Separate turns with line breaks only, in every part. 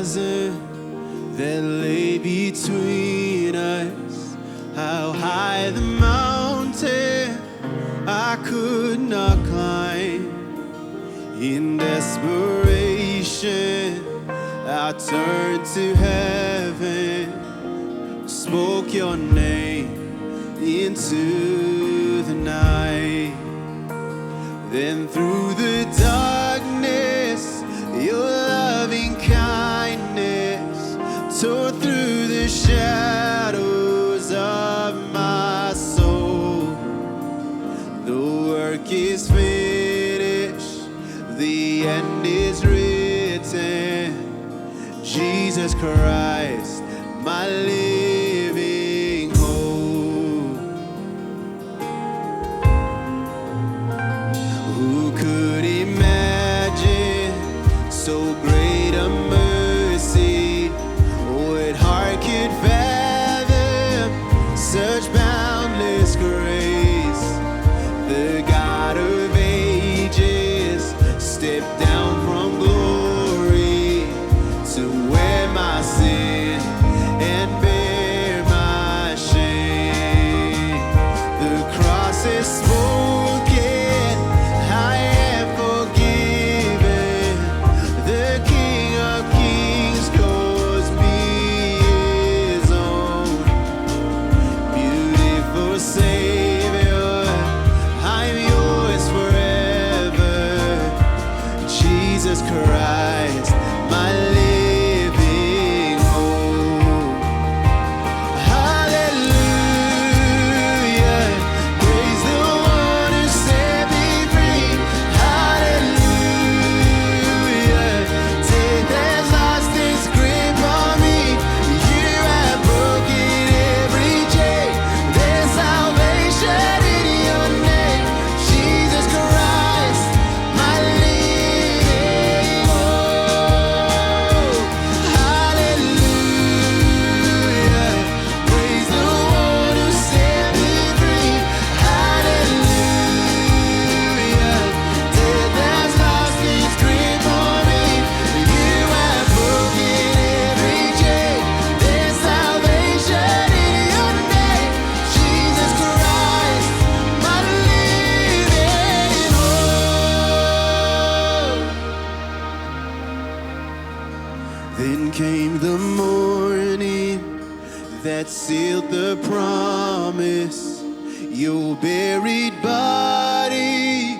chasm that lay between us. How high the mountain I could not climb. In desperation, I turned to heaven, spoke your name into the night. Then through the darkness, your loving kindness tore through the shadows of my soul. The work is finished, the end is written. Jesus Christ, my living hope. Who could imagine so great a mercy? What heart could fathom such boundless grace? The God of ages stepped down from glory to wear my sin and bear my shame. The cross is spoken, I am forgiven. The King of Kings calls me his own. Beautiful Savior, I'm yours forever. Jesus Christ, my living hope. Hallelujah, praise the one who set me free. Hallelujah, death has lost its grip on me. You have broken every chain. There's salvation in your name. Jesus Christ, my living hope. Hallelujah, praise the one who set me free. Hallelujah, death has lost its grip on me. You have broken every chain. There's salvation in your name. Jesus Christ, my living hope. Then came the morning that sealed the promise. Your buried body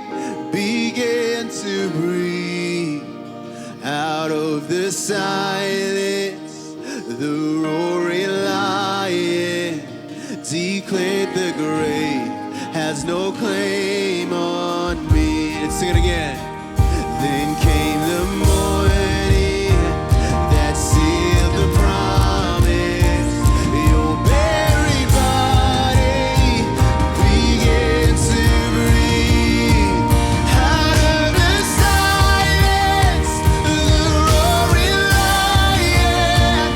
began to breathe. Out of the silence, the roaring lion declared the grave has no claim on me. Let's sing it again. Then came the morning that sealed the promise. Your buried body began to breathe. Out of the silence, the roaring lion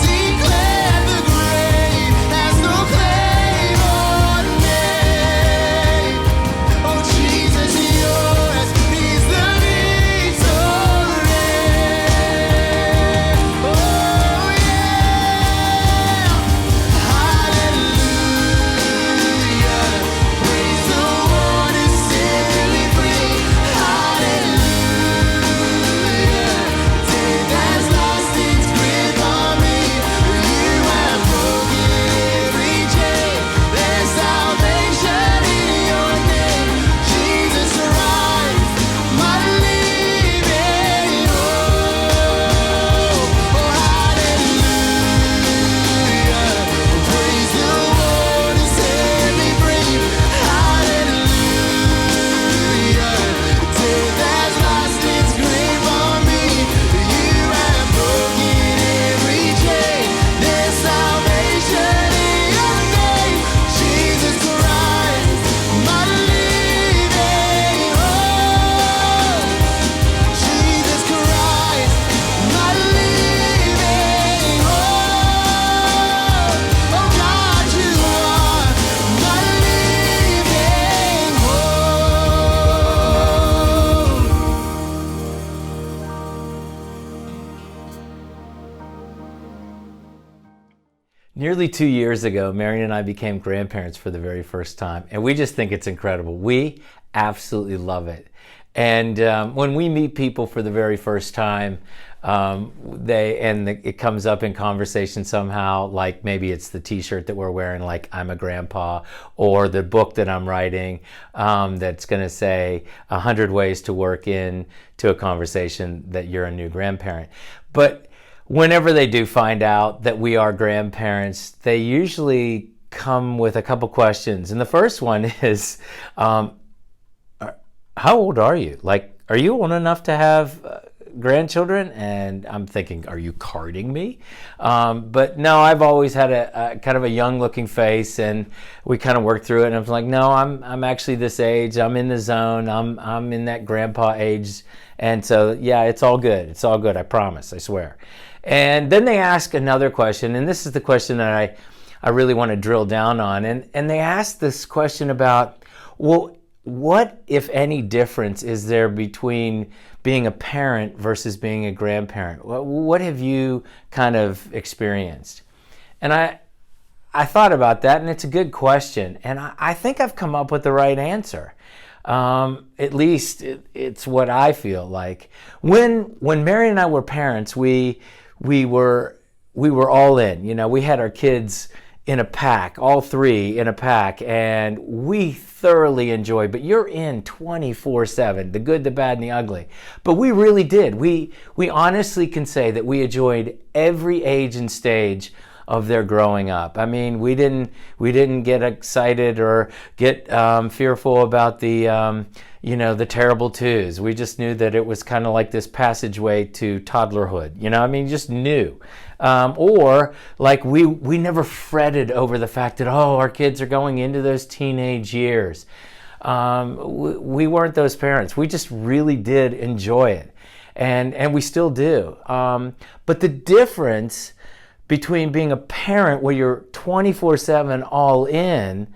declared the grave has no claim on me.
Nearly 2 years ago, Marion and I became grandparents for the very first time, and we just think it's incredible. We absolutely love it. And when we meet people for the very first time, it comes up in conversation somehow, like maybe it's the T-shirt that we're wearing, like I'm a grandpa, or the book that I'm writing that's going to say 100 ways to work in to a conversation that you're a new grandparent. But whenever they do find out that we are grandparents, they usually come with a couple questions. And the first one is, how old are you? Like, are you old enough to have grandchildren? And I'm thinking, are you carding me? But no, I've always had a kind of a young looking face, and we kind of worked through it. And I was like, no, I'm actually this age. I'm in the zone. I'm in that grandpa age. And so, yeah, it's all good. It's all good. I promise. I swear. And then they ask another question, and this is the question that I really want to drill down on. And they ask this question about, well, what, if any, difference is there between being a parent versus being a grandparent? What have you kind of experienced? And I thought about that, and it's a good question. And I think I've come up with the right answer. At least it's what I feel like. When Mary and I were parents, we were all in. You know, we had our kids in a pack, all three in a pack, and we thoroughly enjoyed. But you're in 24/7, the good, the bad, and the ugly. But we really did. We honestly can say that we enjoyed every age and stage of their growing up. I mean, we didn't get excited or get fearful about the terrible twos. We just knew that it was kind of like this passageway to toddlerhood. I mean, just knew. Or like we never fretted over the fact that, our kids are going into those teenage years. We weren't those parents. We just really did enjoy it. And we still do. But the difference between being a parent where you're 24/7 all in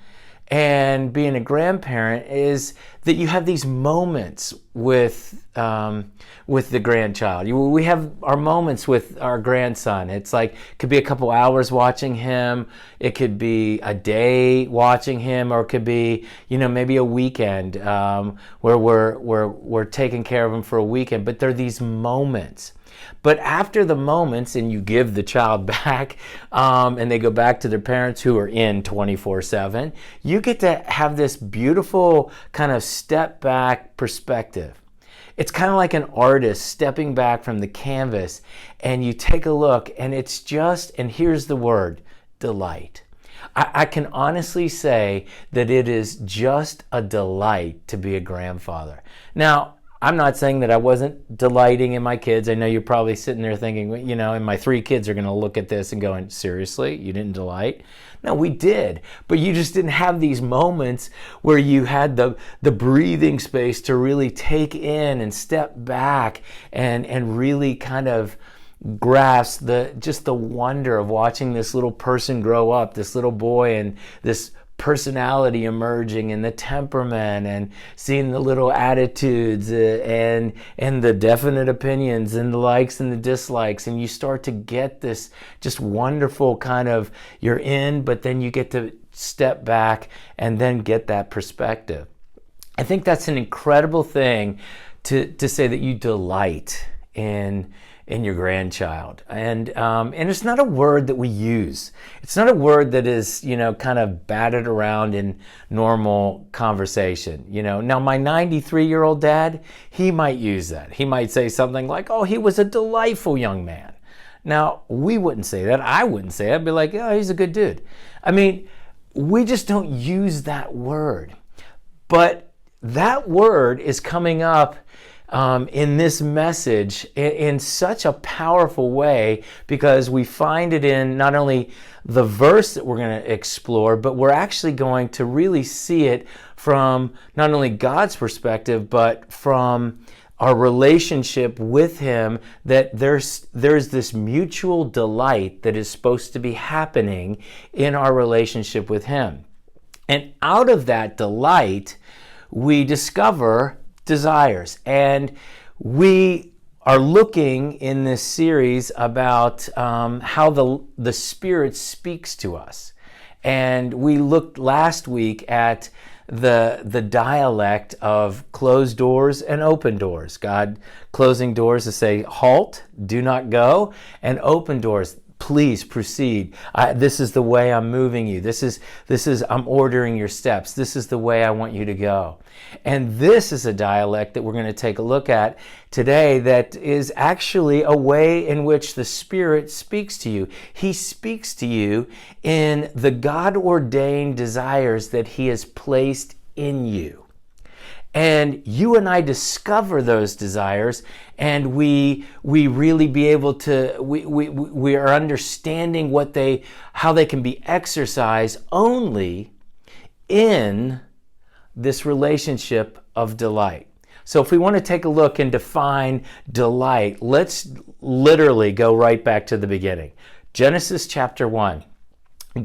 and being a grandparent is that you have these moments with the grandchild. We have our moments with our grandson. It's like, it could be a couple hours watching him. It could be a day watching him, or it could be, maybe a weekend where we're taking care of him for a weekend. But there are these moments. But after the moments, and you give the child back, and they go back to their parents who are in 24/7, you get to have this beautiful kind of step back perspective. It's kind of like an artist stepping back from the canvas, and you take a look, and it's just, and here's the word, delight. I can honestly say that it is just a delight to be a grandfather. Now, I'm not saying that I wasn't delighting in my kids. I know you're probably sitting there thinking, and my 3 kids are going to look at this and going, seriously, you didn't delight? No, we did. But you just didn't have these moments where you had the breathing space to really take in and step back and really kind of grasp the wonder of watching this little person grow up, this little boy, and this personality emerging, and the temperament, and seeing the little attitudes and the definite opinions and the likes and the dislikes, and you start to get this just wonderful kind of, you're in, but then you get to step back and then get that perspective. I think that's an incredible thing to say, that you delight in your grandchild. And it's not a word that we use. It's not a word that is, kind of batted around in normal conversation. Now my 93-year-old dad, he might use that. He might say something like, he was a delightful young man. Now, we wouldn't say that. I wouldn't say it. I'd be like, he's a good dude. I mean, we just don't use that word. But that word is coming up in this message in such a powerful way, because we find it in not only the verse that we're going to explore, but we're actually going to really see it from not only God's perspective, but from our relationship with Him, that there's this mutual delight that is supposed to be happening in our relationship with Him. And out of that delight, we discover desires, and we are looking in this series about how the Spirit speaks to us. And we looked last week at the dialect of closed doors and open doors. God closing doors to say, halt, do not go, and open doors, please proceed. This is the way I'm moving you. This is I'm ordering your steps. This is the way I want you to go. And this is a dialect that we're going to take a look at today that is actually a way in which the Spirit speaks to you. He speaks to you in the God-ordained desires that He has placed in you. And you and I discover those desires, and we really be able to, we are understanding how they can be exercised only in this relationship of delight. So if we want to take a look and define delight, let's literally go right back to the beginning. Genesis chapter 1.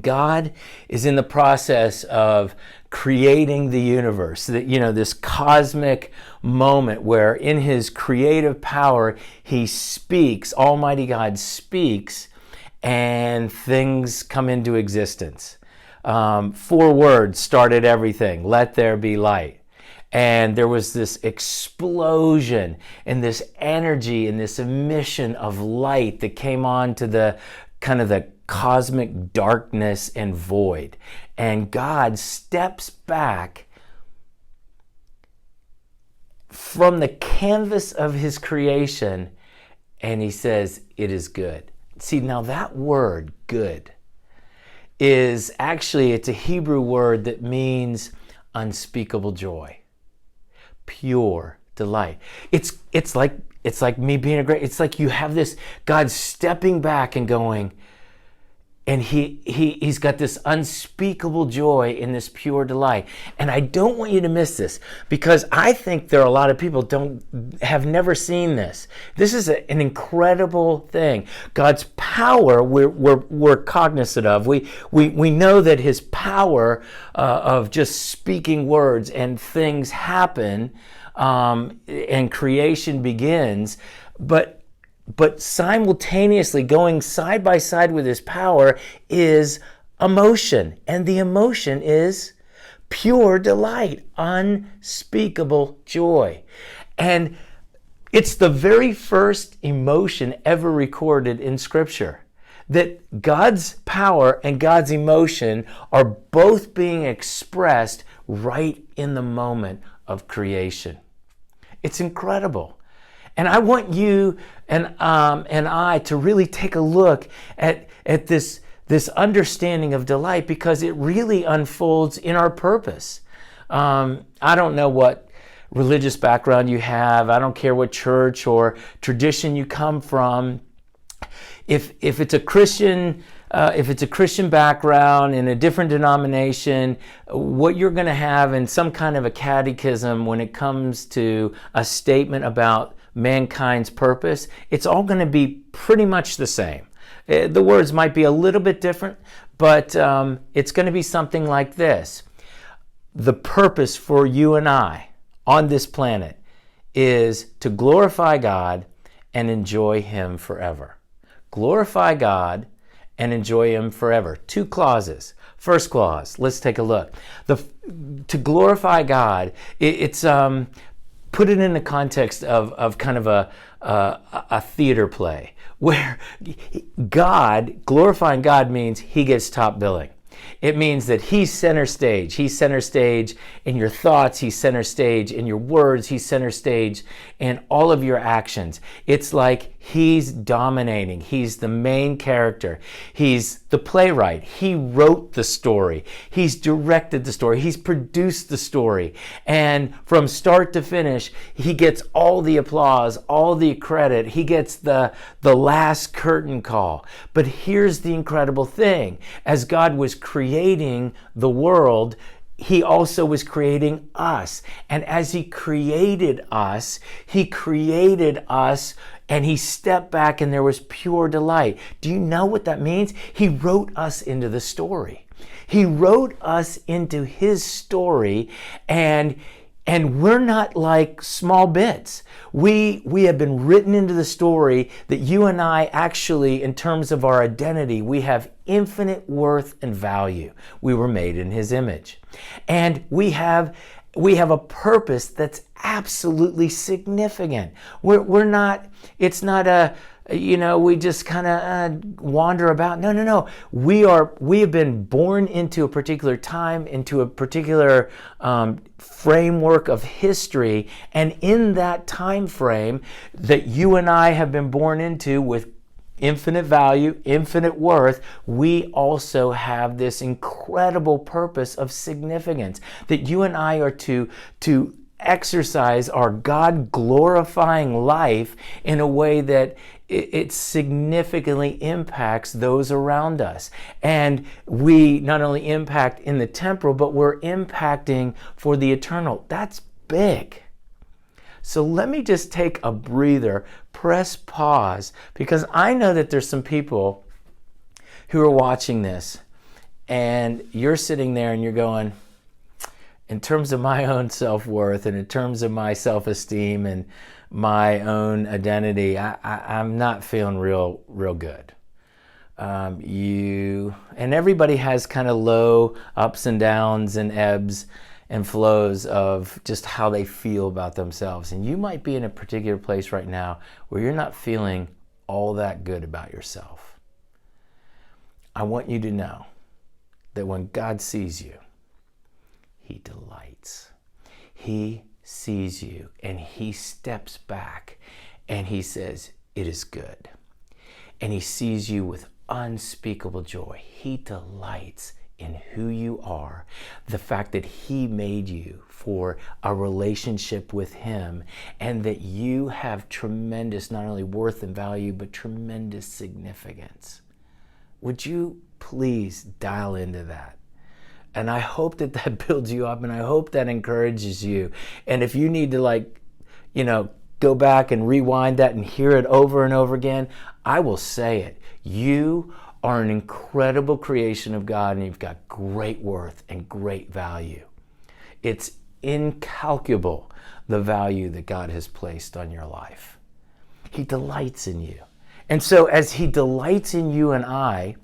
God is in the process of creating the universe, this cosmic moment where in His creative power, He speaks, Almighty God speaks, and things come into existence. 4 words started everything. Let there be light. And there was this explosion and this energy and this emission of light that came on to the kind of the cosmic darkness and void. And God steps back from the canvas of His creation and He says, it is good. See, now that word, good, is actually, it's a Hebrew word that means unspeakable joy, pure delight. It's like me being it's like you have this God stepping back and going, and he's got this unspeakable joy in this pure delight. And I don't want you to miss this, because I think there are a lot of people have never seen this. This is an incredible thing. God's power, we're cognizant of. We know that His power of just speaking words and things happen, and creation begins, but simultaneously going side by side with His power is emotion. And the emotion is pure delight, unspeakable joy. And it's the very first emotion ever recorded in Scripture, that God's power and God's emotion are both being expressed right in the moment of creation. It's incredible. And I want you and I to really take a look at this understanding of delight, because it really unfolds in our purpose. I don't know what religious background you have. I don't care what church or tradition you come from. If it's a Christian background in a different denomination, what you're going to have in some kind of a catechism when it comes to a statement about mankind's purpose, it's all going to be pretty much the same. The words might be a little bit different, but it's going to be something like this. The purpose for you and I on this planet is to glorify God and enjoy Him forever. Glorify God and enjoy Him forever. 2 clauses. First clause, let's take a look. To glorify God, it's put it in the context of kind of a theater play, where glorifying God means He gets top billing. It means that He's center stage. He's center stage in your thoughts. He's center stage in your words. He's center stage in all of your actions. It's like He's dominating. He's the main character. He's the playwright. He wrote the story. He's directed the story. He's produced the story. And from start to finish, He gets all the applause, all the credit. He gets the last curtain call. But here's the incredible thing. As God was creating the world, He also was creating us. And as He created us and He stepped back and there was pure delight. Do you know what that means? He wrote us into the story. He wrote us into His story, and And we're not like small bits. We have been written into the story that you and I actually, in terms of our identity, we have infinite worth and value. We were made in his image. And we have a purpose that's absolutely significant. We're not, it's not a, we just kind of wander about. No. We have been born into a particular time, into a particular framework of history. And in that time frame that you and I have been born into with infinite value, infinite worth, we also have this incredible purpose of significance that you and I are to exercise our God glorifying life in a way that it significantly impacts those around us. And we not only impact in the temporal, but we're impacting for the eternal. That's big. So let me just take a breather, press pause, because I know that there's some people who are watching this and you're sitting there and you're going, in terms of my own self-worth and in terms of my self-esteem and my own identity, I'm not feeling real good. And everybody has kind of low ups and downs and ebbs and flows of just how they feel about themselves. And you might be in a particular place right now where you're not feeling all that good about yourself. I want you to know that when God sees you, he delights. He sees you and he steps back and he says, it is good. And he sees you with unspeakable joy. He delights in who you are, the fact that he made you for a relationship with him, and that you have tremendous, not only worth and value, but tremendous significance. Would you please dial into that? And I hope that builds you up, and I hope that encourages you. And if you need to go back and rewind that and hear it over and over again, I will say it. You are an incredible creation of God, and you've got great worth and great value. It's incalculable, the value that God has placed on your life. He delights in you. And so as he delights in you and I,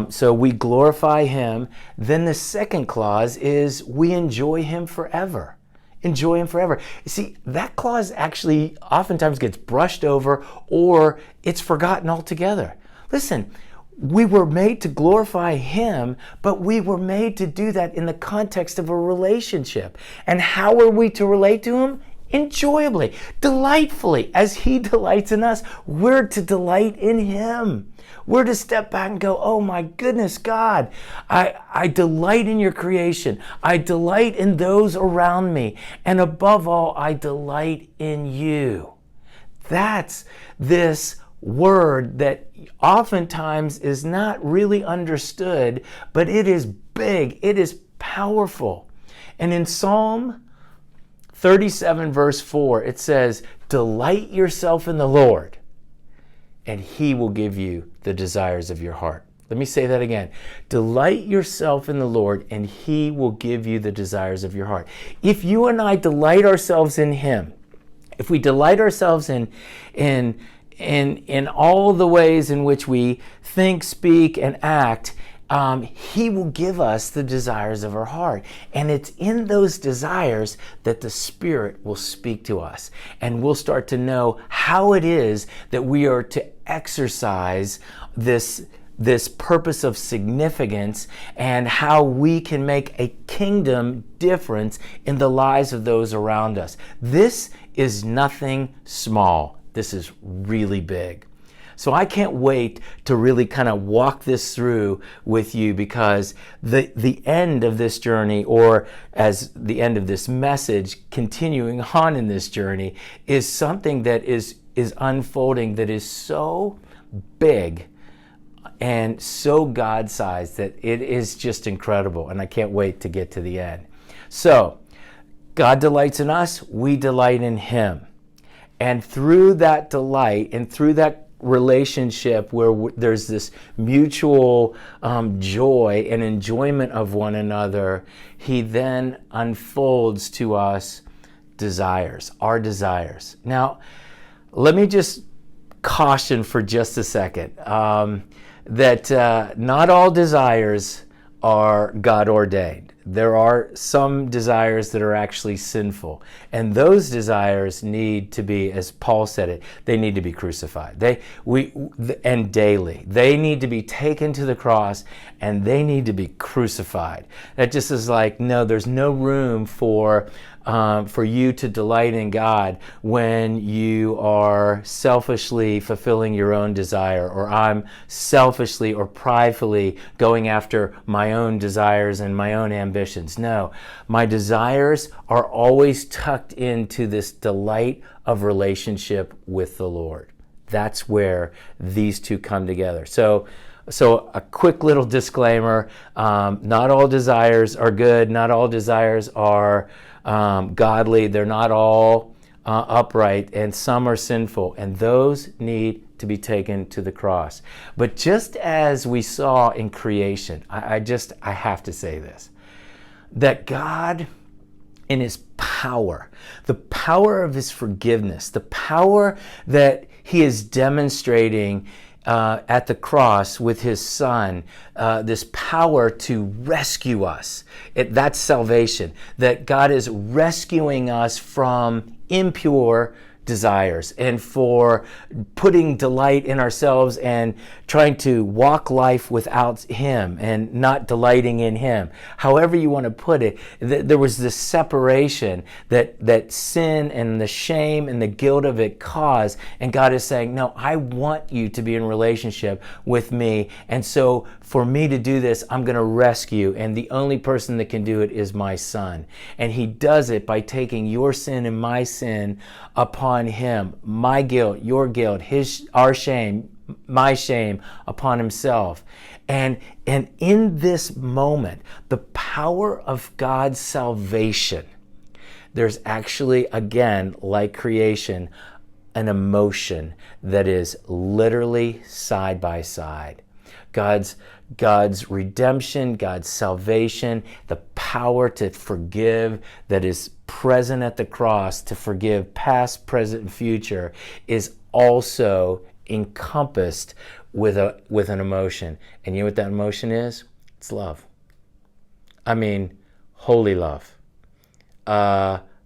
so we glorify him. Then the second clause is we enjoy him forever. Enjoy him forever. See, that clause actually oftentimes gets brushed over or it's forgotten altogether. Listen, we were made to glorify him, but we were made to do that in the context of a relationship. And how are we to relate to him? Enjoyably, delightfully. As he delights in us, we're to delight in him. We're to step back and go, oh my goodness, God, I delight in your creation. I delight in those around me. And above all, I delight in you. That's this word that oftentimes is not really understood, but it is big. It is powerful. And in Psalm 37 verse 4, it says, delight yourself in the Lord, and he will give you the desires of your heart. Let me say that again. Delight yourself in the Lord, and he will give you the desires of your heart. If you and I delight ourselves in him, if we delight ourselves in all the ways in which we think, speak, and act, he will give us the desires of our heart. And it's in those desires that the Spirit will speak to us. And we'll start to know how it is that we are to exercise this purpose of significance and how we can make a kingdom difference in the lives of those around us. This is nothing small. This is really big. So I can't wait to really kind of walk this through with you, because the end of this journey, or as the end of this message, continuing on in this journey, is something that is unfolding that is so big and so God-sized that it is just incredible. And I can't wait to get to the end. So God delights in us, we delight in him. And through that delight and through that relationship where there's this mutual joy and enjoyment of one another, he then unfolds to us desires, our desires. Now, let me just caution for just a second that not all desires are God ordained. There are some desires that are actually sinful, and those desires need to be, as Paul said it, they need to be crucified. And daily. They need to be taken to the cross, and they need to be crucified. That just is like, no, there's no room for you to delight in God when you are selfishly fulfilling your own desire, or I'm selfishly or pridefully going after my own desires and my own ambitions. No, my desires are always tucked into this delight of relationship with the Lord. That's where these two come together. So a quick little disclaimer, not all desires are good, not all desires are godly, they're not all upright, and some are sinful, and those need to be taken to the cross. But just as we saw in creation, I have to say this, that God, in his power, the power of his forgiveness, the power that he is demonstrating at the cross with his son, this power to rescue us. That's salvation. That God is rescuing us from impure desires and for putting delight in ourselves and trying to walk life without him and not delighting in him. However you want to put it, there was this separation that sin and the shame and the guilt of it caused, and God is saying, no, I want you to be in relationship with me, and so for me to do this, I'm going to rescue, and the only person that can do it is my son. And he does it by taking your sin and my sin upon him, my guilt, your guilt, our shame, my shame upon himself. And in this moment, the power of God's salvation, there's actually, again, like creation, an emotion that is literally side by side. God's redemption, God's salvation, the power to forgive that is present at the cross, to forgive past, present, and future, is also encompassed with an emotion. And you know what that emotion is? It's love. I mean, holy love,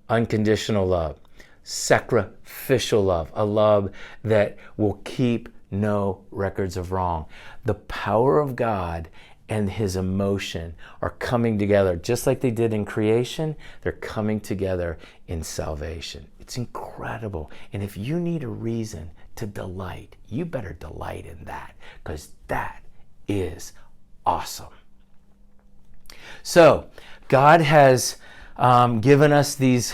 unconditional love, sacrificial love, a love that will keep no records of wrong. The power of God and his emotion are coming together just like they did in creation. They're coming together in salvation. It's incredible. And if you need a reason to delight, you better delight in that, because that is awesome. So God has given us these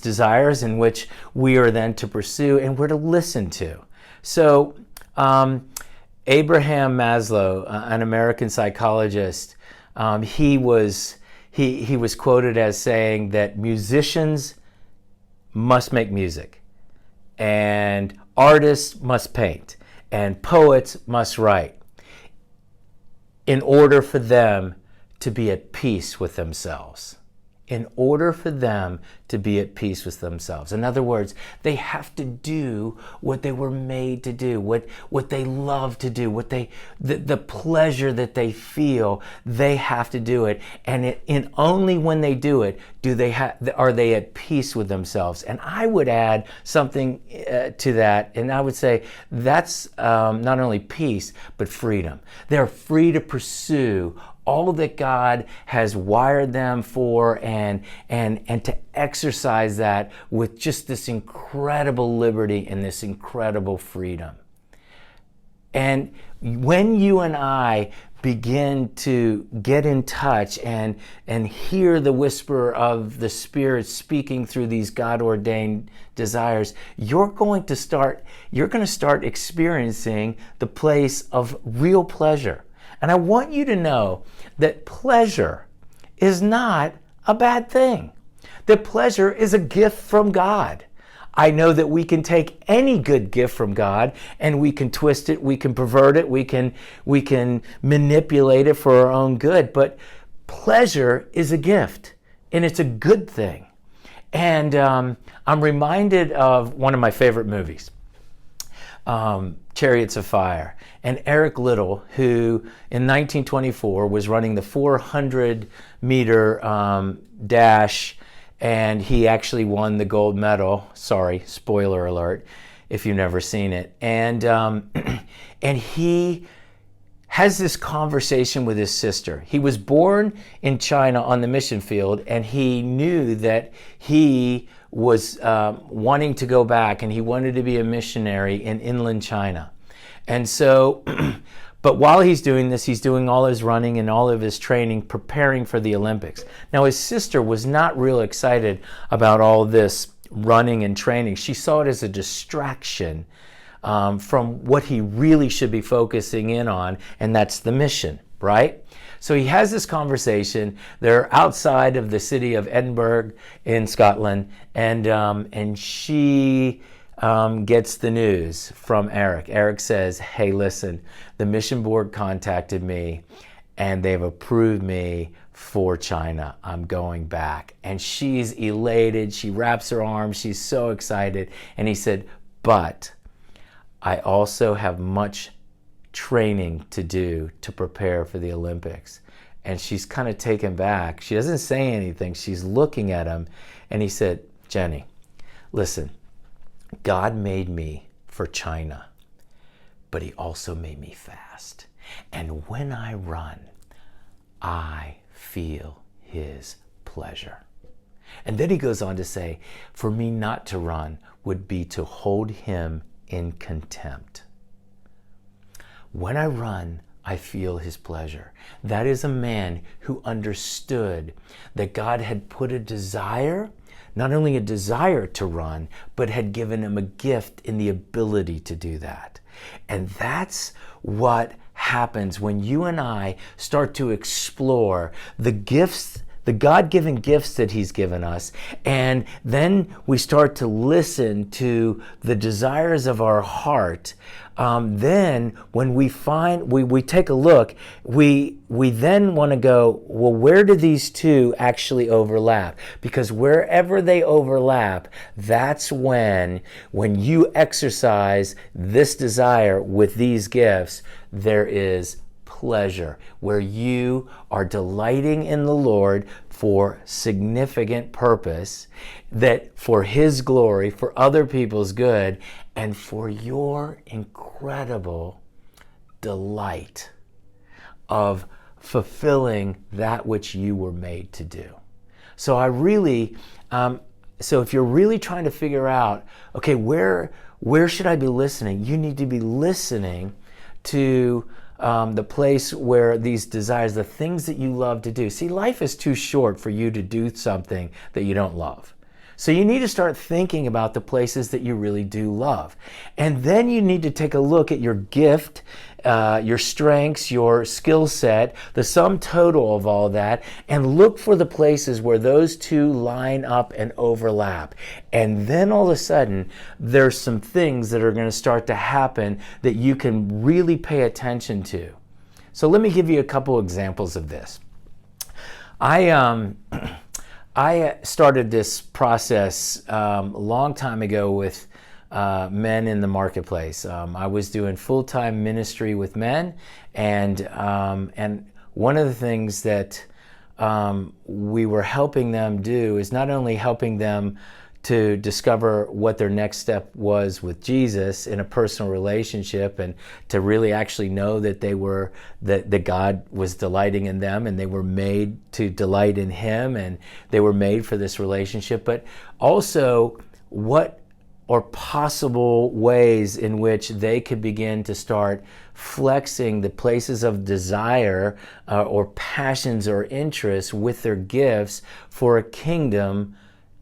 desires in which we are then to pursue and we're to listen to. So Abraham Maslow, an American psychologist, he was quoted as saying that musicians must make music, and artists must paint, and poets must write in order for them to be at peace with themselves. In order for them to be at peace with themselves. In other words, they have to do what they were made to do, what they love to do, the pleasure that they feel, they have to do it. And only when they do it are they at peace with themselves. And I would add something to that, and I would say that's not only peace, but freedom. They're free to pursue all that God has wired them for, and to exercise that with just this incredible liberty and this incredible freedom. And when you and I begin to get in touch and hear the whisper of the Spirit speaking through these God-ordained desires, you're going to start experiencing the place of real pleasure. And I want you to know that pleasure is not a bad thing. That pleasure is a gift from God. I know that we can take any good gift from God and we can twist it, we can pervert it, we can manipulate it for our own good. But pleasure is a gift, and it's a good thing. And I'm reminded of one of my favorite movies, Chariots of Fire. And Eric Liddell, who in 1924 was running the 400-meter dash, and he actually won the gold medal. Sorry, spoiler alert, if you've never seen it. And he has this conversation with his sister. He was born in China on the mission field, and he knew that he was wanting to go back, and he wanted to be a missionary in inland China. And so, but while he's doing this, he's doing all his running and all of his training, preparing for the Olympics. Now, his sister was not real excited about all this running and training. She saw it as a distraction from what he really should be focusing in on, and that's the mission, right? So he has this conversation. They're outside of the city of Edinburgh in Scotland, and she gets the news from Eric. Eric says, hey, listen, the mission board contacted me, and they've approved me for China. I'm going back. And she's elated. She wraps her arms. She's so excited. And he said, but I also have much training to do to prepare for the Olympics. And she's kind of taken back. She doesn't say anything. She's looking at him. And he said, Jenny, listen, God made me for China, but he also made me fast. And when I run, I feel his pleasure. And then he goes on to say, for me not to run would be to hold him in contempt. When I run, I feel his pleasure. That is a man who understood that God had put a desire, not only a desire to run, but had given him a gift in the ability to do that. And that's what happens when you and I start to explore the gifts, the God-given gifts that he's given us, and then we start to listen to the desires of our heart. Then when we take a look, we then want to go, well, where do these two actually overlap? Because wherever they overlap, that's when you exercise this desire with these gifts, there is pleasure, where you are delighting in the Lord for significant purpose, that for his glory, for other people's good, and for your incredible delight of fulfilling that which you were made to do. So so if you're really trying to figure out, okay, where should I be listening? You need to be listening to the place where these desires, the things that you love to do. See, life is too short for you to do something that you don't love. So you need to start thinking about the places that you really do love. And then you need to take a look at your gift, your strengths, your skill set, the sum total of all that, and look for the places where those two line up and overlap. And then all of a sudden, there's some things that are going to start to happen that you can really pay attention to. So let me give you a couple examples of this. I started this process a long time ago with men in the marketplace. I was doing full-time ministry with men, and one of the things that we were helping them do is not only helping them to discover what their next step was with Jesus in a personal relationship, and to really actually know that that God was delighting in them, and they were made to delight in him, and they were made for this relationship, but also what are possible ways in which they could begin to start flexing the places of desire or passions or interests with their gifts for a kingdom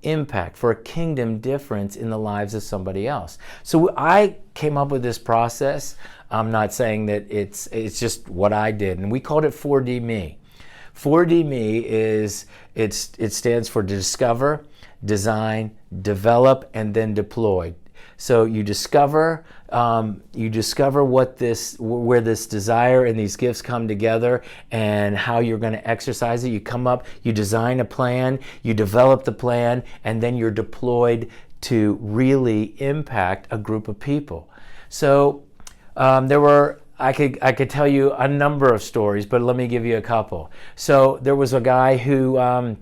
impact, for a kingdom difference in the lives of somebody else. So I came up with this process. I'm not saying that it's just what I did, and we called it 4D Me. 4D Me it stands for discover, design, develop, and then deploy. So you discover what where this desire and these gifts come together, and how you're going to exercise it. You come up, you design a plan, you develop the plan, and then you're deployed to really impact a group of people. So I could tell you a number of stories, but let me give you a couple. So there was a guy who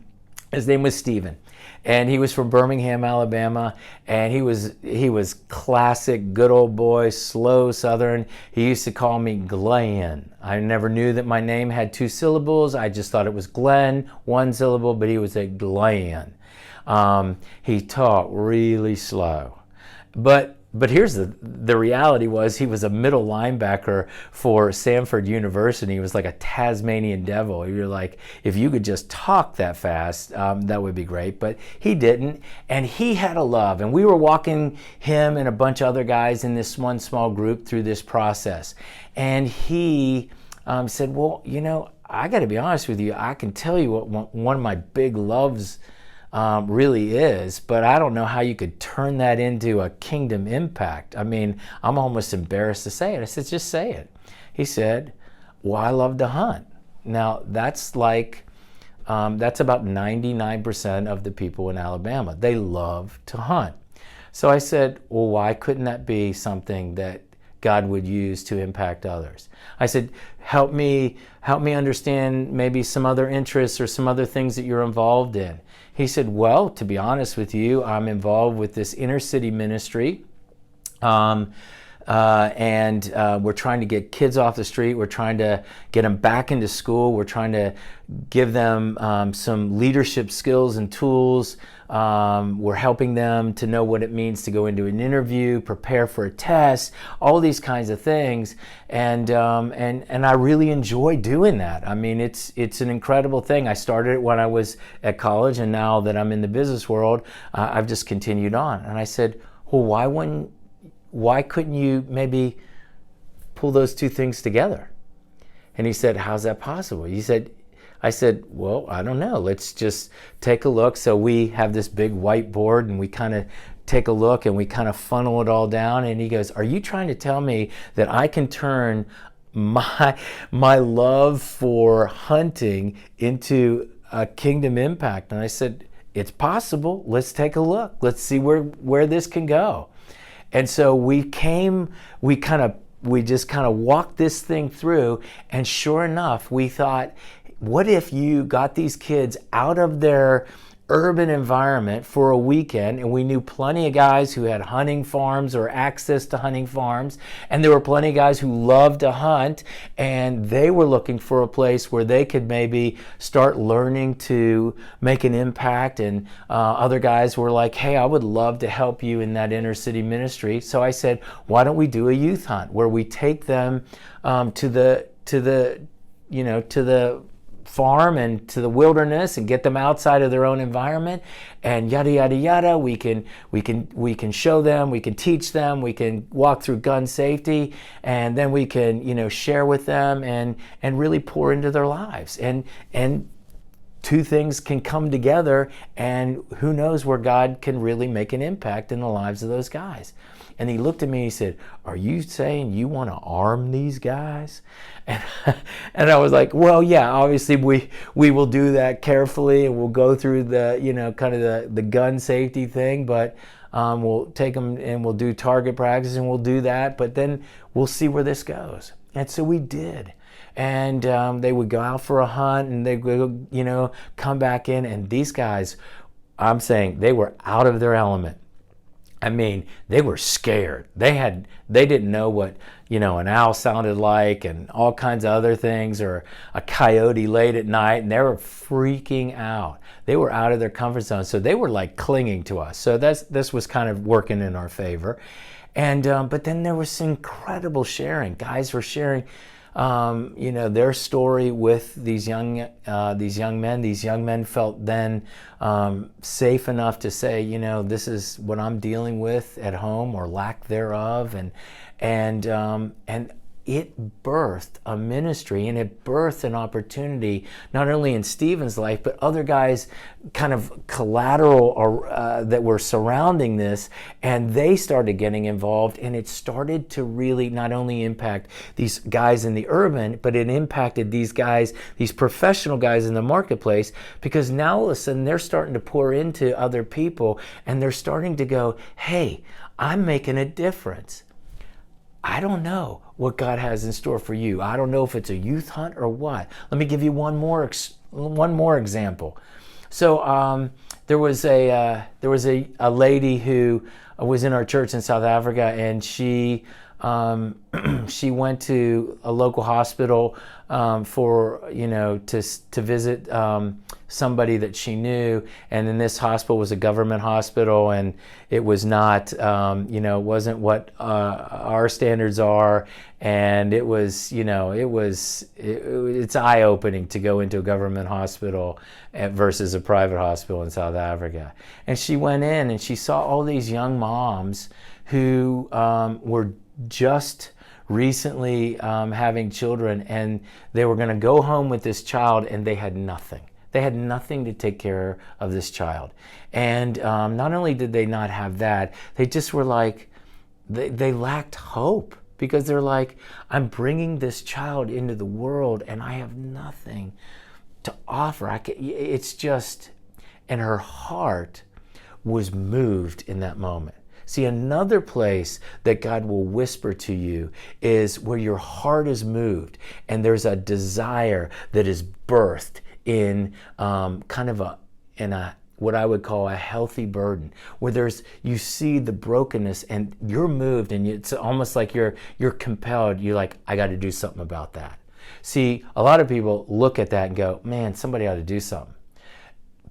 his name was Stephen. And he was from Birmingham, Alabama, and he was classic, good old boy, slow Southern. He used to call me Glenn. I never knew that my name had 2 syllables. I just thought it was Glenn, 1 syllable, but he was a Glenn. He talked really slow, but here's the reality was he was a middle linebacker for Samford University. He was like a Tasmanian devil. You're like, if you could just talk that fast, that would be great. But he didn't, and he had a love. And we were walking him and a bunch of other guys in this one small group through this process. And he said, well, I got to be honest with you. I can tell you what one of my big loves really is, but I don't know how you could turn that into a kingdom impact. I mean, I'm almost embarrassed to say it. I said, just say it. He said, well, I love to hunt. Now, that's about 99% of the people in Alabama. They love to hunt. So I said, well, why couldn't that be something that God would use to impact others? I said, help me understand maybe some other interests or some other things that you're involved in. He said, well, to be honest with you, I'm involved with this inner city ministry. And we're trying to get kids off the street. We're trying to get them back into school. We're trying to give them some leadership skills and tools. We're helping them to know what it means to go into an interview, prepare for a test, all these kinds of things. And I really enjoy doing that. I mean, it's an incredible thing. I started it when I was at college, and now that I'm in the business world, I've just continued on. And I said, well, why couldn't you maybe pull those 2 things together? And he said, how's that possible? I said, well, I don't know. Let's just take a look. So we have this big whiteboard, and we kind of take a look, and we kind of funnel it all down. And he goes, are you trying to tell me that I can turn my love for hunting into a kingdom impact? And I said, it's possible. Let's take a look. Let's see where this can go. And so we just kind of walked this thing through, and sure enough, we thought, what if you got these kids out of their urban environment for a weekend? And we knew plenty of guys who had hunting farms or access to hunting farms, and there were plenty of guys who loved to hunt, and they were looking for a place where they could maybe start learning to make an impact. And other guys were like, hey, I would love to help you in that inner city ministry. So I said, why don't we do a youth hunt where we take them to the farm and to the wilderness and get them outside of their own environment, and yada yada yada. We can show them, we can teach them, we can walk through gun safety, and then we can share with them and really pour into their lives, and 2 things can come together, and who knows where God can really make an impact in the lives of those guys. And he looked at me and he said, are you saying you want to arm these guys? And I was like, well, yeah, obviously we will do that carefully, and we'll go through the, kind of the gun safety thing, but we'll take them and we'll do target practice, and we'll do that, but then we'll see where this goes. And so we did. And they would go out for a hunt, and they would, come back in, and these guys, I'm saying, they were out of their element. I mean, they were scared. They didn't know what, an owl sounded like, and all kinds of other things, or a coyote late at night, and they were freaking out. They were out of their comfort zone, so they were like clinging to us. So this was kind of working in our favor. And but then there was incredible sharing. Guys were sharing their story with these young men. These young men felt then safe enough to say, this is what I'm dealing with at home, or lack thereof, and it birthed a ministry, and it birthed an opportunity, not only in Stephen's life, but other guys kind of collateral or that were surrounding this, and they started getting involved, and it started to really not only impact these guys in the urban, but it impacted these guys, these professional guys in the marketplace, because now all of a sudden they're starting to pour into other people, and they're starting to go, hey, I'm making a difference. I don't know what God has in store for you. I don't know if it's a youth hunt or what. Let me give you one more example. So there was a lady who was in our church in South Africa, and she went to a local hospital for to visit somebody that she knew, and then this hospital was a government hospital, and it was not it wasn't what our standards are, and it's eye-opening to go into a government hospital versus a private hospital in South Africa. And she went in and she saw all these young moms who were just recently having children, and they were going to go home with this child, and they had nothing. They had nothing to take care of this child. And not only did they not have that, they just were like, they lacked hope, because they're like, I'm bringing this child into the world and I have nothing to offer. And her heart was moved in that moment. See, another place that God will whisper to you is where your heart is moved and there's a desire that is birthed in what I would call a healthy burden, where you see the brokenness and you're moved, and it's almost like you're compelled. You're like, I got to do something about that. See, a lot of people look at that and go, man, somebody ought to do something.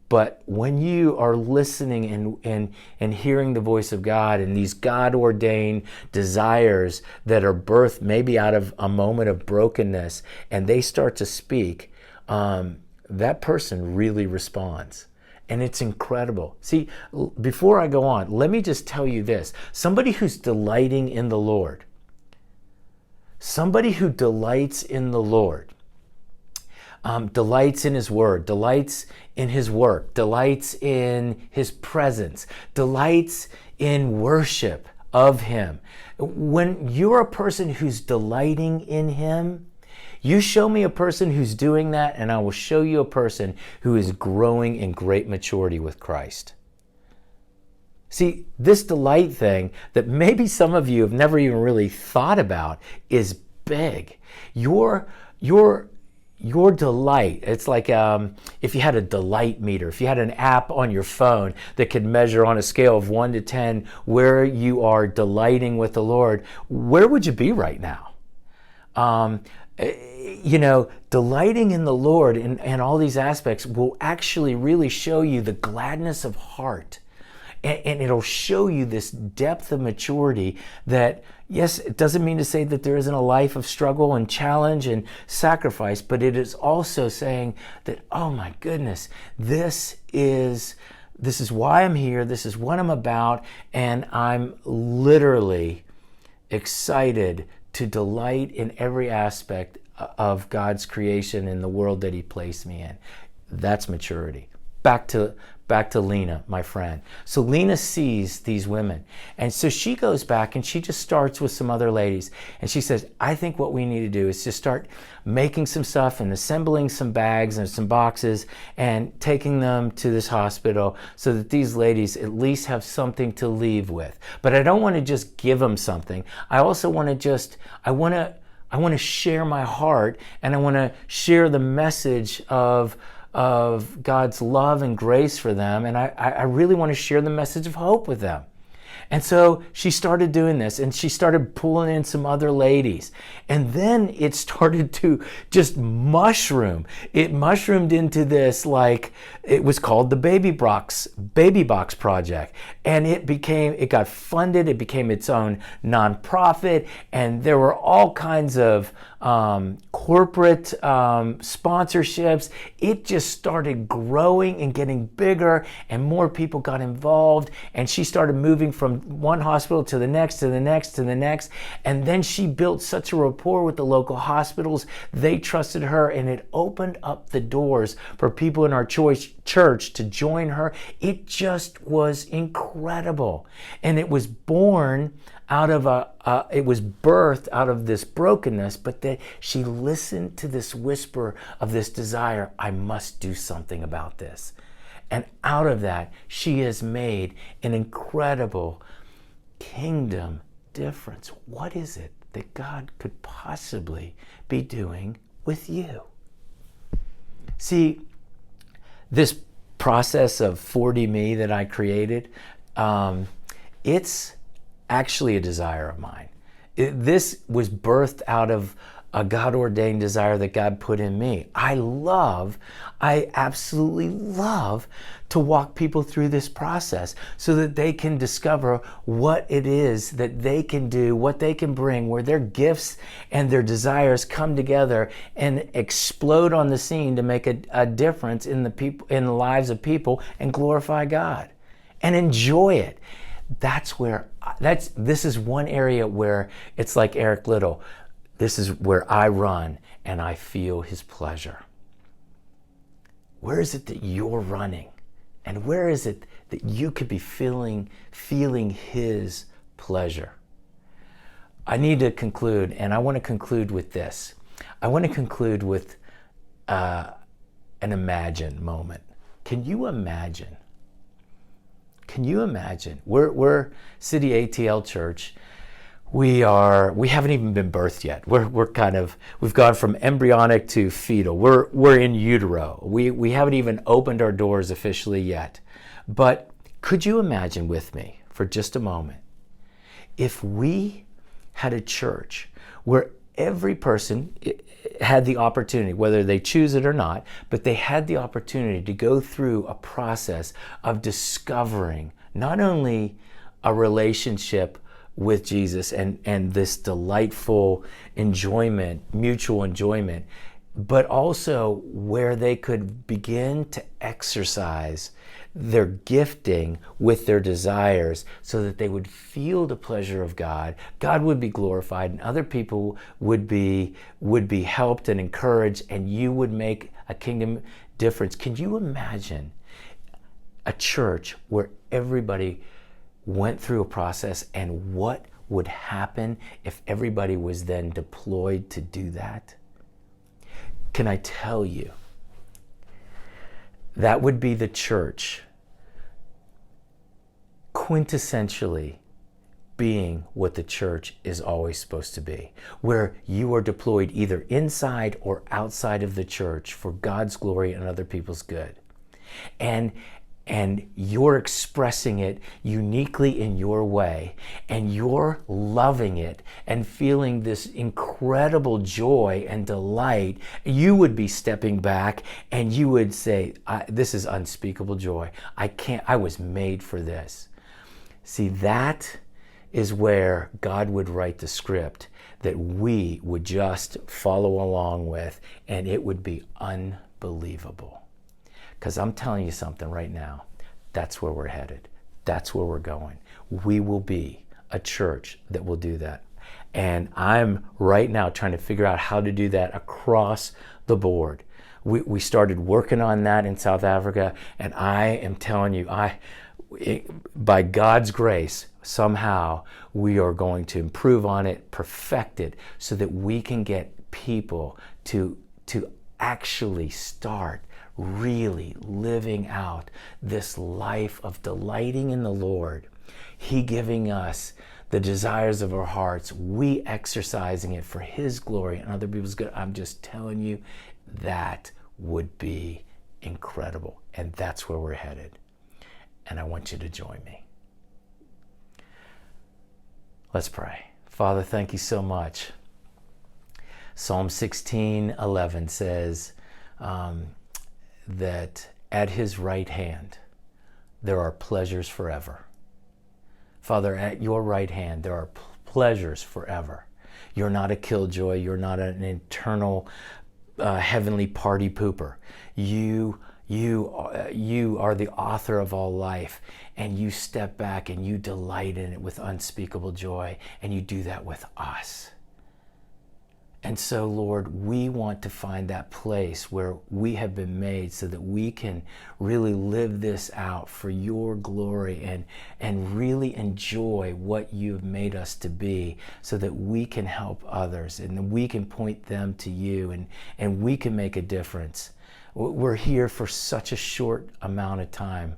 But when you are listening and hearing the voice of God and these God-ordained desires that are birthed maybe out of a moment of brokenness, and they start to speak, that person really responds. And it's incredible. See, before I go on, let me just tell you this. Somebody who's delighting in the Lord, somebody who delights in the Lord, delights in His Word, delights in His work, delights in His presence, delights in worship of Him. When you're a person who's delighting in Him, you show me a person who's doing that, and I will show you a person who is growing in great maturity with Christ. See, this delight thing that maybe some of you have never even really thought about is big. Your delight, it's like if you had a delight meter, if you had an app on your phone that could measure on a scale of 1 to 10 where you are delighting with the Lord, where would you be right now? Delighting in the Lord and all these aspects will actually really show you the gladness of heart. And it'll show you this depth of maturity that, yes, it doesn't mean to say that there isn't a life of struggle and challenge and sacrifice, but it is also saying that, oh my goodness, this is why I'm here, this is what I'm about, and I'm literally excited to delight in every aspect of God's creation in the world that He placed me in. That's maturity. Back to Lena, my friend. So Lena sees these women, and so she goes back and she just starts with some other ladies, and she says, I think what we need to do is just start making some stuff and assembling some bags and some boxes and taking them to this hospital so that these ladies at least have something to leave with. But I don't want to just give them something. I also want to I want to share my heart, and I want to share the message of God's love and grace for them, and I really want to share the message of hope with them. And so she started doing this, and she started pulling in some other ladies, and then it started to just mushroom. It mushroomed into this, like, it was called the Baby Box Project, and it got funded. It became its own nonprofit, and there were all kinds of corporate sponsorships. It just started growing and getting bigger, and more people got involved, and she started moving from one hospital to the next, to the next, to the next. And then she built such a rapport with the local hospitals. They trusted her, and it opened up the doors for people in our church to join her. It just was incredible. And it was born out of it was birthed out of this brokenness, but that she listened to this whisper of this desire, I must do something about this. And out of that, she has made an incredible kingdom difference. What is it that God could possibly be doing with you? See, this process of 40Me that I created, it's actually a desire of mine. This was birthed out of a God-ordained desire that God put in me. I absolutely love to walk people through this process so that they can discover what it is that they can do, what they can bring, where their gifts and their desires come together and explode on the scene to make a difference in the lives of people and glorify God and enjoy it. This is one area where it's like Eric Liddell. This is where I run and I feel his pleasure. Where is it that you're running? And where is it that you could be feeling his pleasure? I need to conclude, and I want to conclude with this. I want to conclude with an imagine moment. Can you imagine? Can you imagine? We're City ATL Church. We haven't even been birthed yet. We've gone from embryonic to fetal. We're in utero. We haven't even opened our doors officially yet. But could you imagine with me for just a moment if we had a church where every person had the opportunity, whether they choose it or not, but they had the opportunity to go through a process of discovering not only a relationship with Jesus and this delightful enjoyment, mutual enjoyment, but also where they could begin to exercise their gifting with their desires so that they would feel the pleasure of God. God would be glorified and other people would be helped and encouraged, and you would make a kingdom difference. Can you imagine a church where everybody went through a process, and what would happen if everybody was then deployed to do that? Can I tell you, that would be the church quintessentially being what the church is always supposed to be, where you are deployed either inside or outside of the church for God's glory and other people's good. And you're expressing it uniquely in your way, and you're loving it and feeling this incredible joy and delight. You would be stepping back and you would say, this is unspeakable joy. I was made for this. See, that is where God would write the script that we would just follow along with, and it would be unbelievable. Because I'm telling you something right now, that's where we're headed. That's where we're going. We will be a church that will do that. And I'm right now trying to figure out how to do that across the board. We started working on that in South Africa, and I am telling you, by God's grace, somehow we are going to improve on it, perfect it, so that we can get people to actually start really living out this life of delighting in the Lord. He giving us the desires of our hearts, we exercising it for His glory and other people's good. I'm just telling you, that would be incredible. And that's where we're headed. And I want you to join me. Let's pray. Father, thank you so much. Psalm 16:11 says, that at His right hand there are pleasures forever. Father, at your right hand there are pleasures forever. You're not a killjoy. You're not an eternal heavenly party pooper. You are the author of all life, and you step back and you delight in it with unspeakable joy, and you do that with us. And so, Lord, we want to find that place where we have been made so that we can really live this out for your glory and really enjoy what you've made us to be, so that we can help others and we can point them to you, and we can make a difference. We're here for such a short amount of time.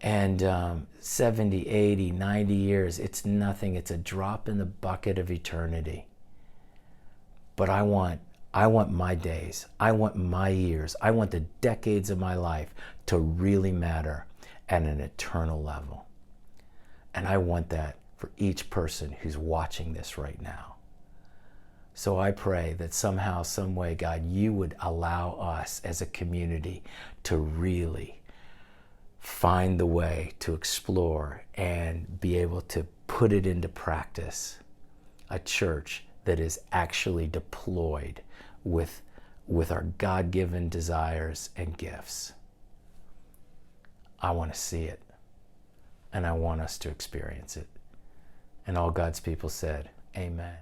And 70, 80, 90 years, it's nothing. It's a drop in the bucket of eternity. But I want my days, I want my years, I want the decades of my life to really matter at an eternal level. And I want that for each person who's watching this right now. So I pray that somehow, some way, God, you would allow us as a community to really find the way to explore and be able to put it into practice. A church that is actually deployed with our God-given desires and gifts. I want to see it, and I want us to experience it. And all God's people said, amen.